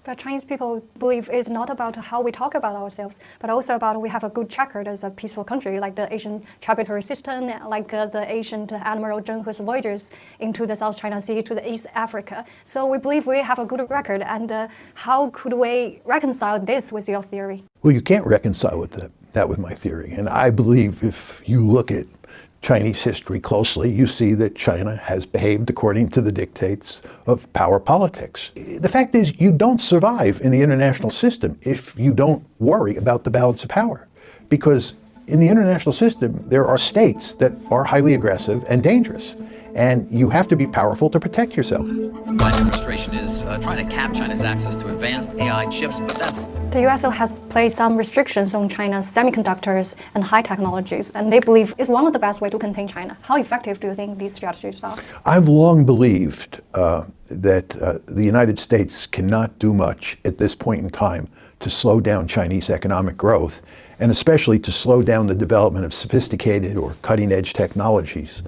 But Chinese people believe it's not about how we talk about ourselves, but also about we have a good track record as a peaceful country, like the Asian tributary system, like the ancient Admiral Zheng He's voyages into the South China Sea to the East Africa. So we believe we have a good record, and how could we reconcile this with your theory? Well, you can't reconcile that with my theory. And I believe if you look at Chinese history closely, you see that China has behaved according to the dictates of power politics. The fact is, you don't survive in the international system if you don't worry about the balance of power. Because in the international system, there are states that are highly aggressive and dangerous. And you have to be powerful to protect yourself. The Biden administration is trying to cap China's access to advanced AI chips, but that's... The US has placed some restrictions on China's semiconductors and high technologies, and they believe it's one of the best ways to contain China. How effective do you think these strategies are? I've long believed that the United States cannot do much at this point in time to slow down Chinese economic growth, and especially to slow down the development of sophisticated or cutting-edge technologies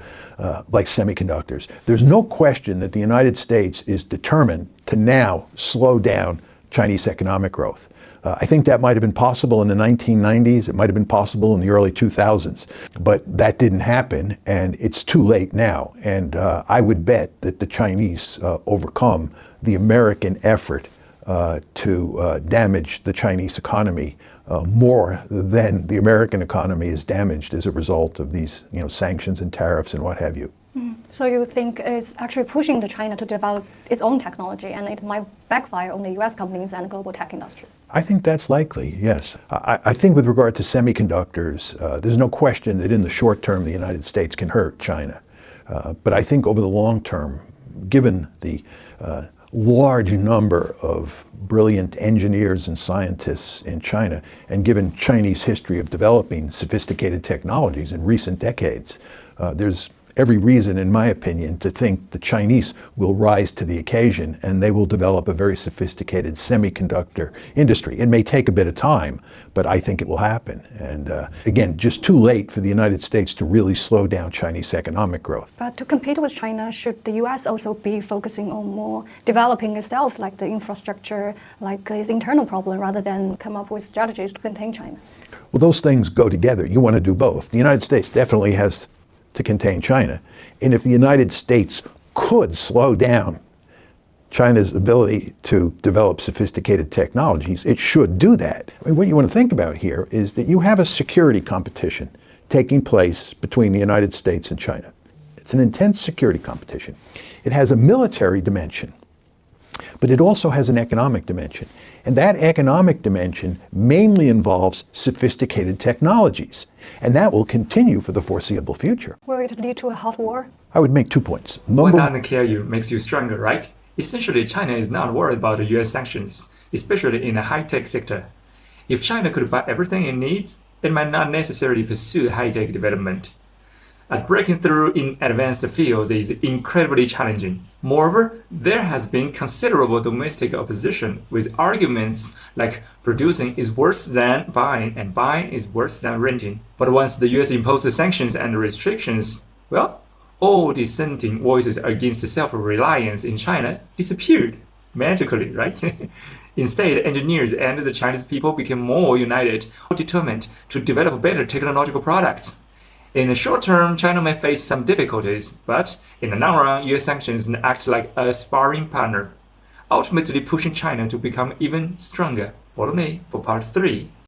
like semiconductors. There's no question that the United States is determined to now slow down Chinese economic growth. I think that might have been possible in the 1990s. It might have been possible in the early 2000s, but that didn't happen, and it's too late now. And I would bet that the Chinese overcome the American effort to damage the Chinese economy more than the American economy is damaged as a result of these, sanctions and tariffs and what have you. So you think it's actually pushing the China to develop its own technology, and it might backfire on the US companies and global tech industry? I think that's likely, yes. I think with regard to semiconductors, there's no question that in the short term the United States can hurt China. But I think over the long term, given the large number of brilliant engineers and scientists in China, and given Chinese history of developing sophisticated technologies in recent decades, there's every reason, in my opinion, to think the Chinese will rise to the occasion and they will develop a very sophisticated semiconductor industry. It may take a bit of time, but I think it will happen. And again, just too late for the United States to really slow down Chinese economic growth. But to compete with China, should the US also be focusing on more developing itself, like the infrastructure, like its internal problem, rather than come up with strategies to contain China? Well, those things go together. You want to do both. The United States definitely has to contain China. And if the United States could slow down China's ability to develop sophisticated technologies, it should do that. I mean, what you want to think about here is that you have a security competition taking place between the United States and China. It's an intense security competition. It has a military dimension, but it also has an economic dimension. And that economic dimension mainly involves sophisticated technologies. And that will continue for the foreseeable future. Will it lead to a hot war? I would make 2 points. What doesn't kill you makes you stronger, right? Essentially, China is not worried about the US sanctions, especially in the high-tech sector. If China could buy everything it needs, it might not necessarily pursue high-tech development, as breaking through in advanced fields is incredibly challenging. Moreover, there has been considerable domestic opposition, with arguments like producing is worse than buying and buying is worse than renting. But once the US imposed the sanctions and restrictions, well, all dissenting voices against self-reliance in China disappeared magically, right? Instead, engineers and the Chinese people became more united, determined to develop better technological products. In the short term, China may face some difficulties, but in the long run, US sanctions act like a sparring partner, ultimately pushing China to become even stronger. Follow me for part 3.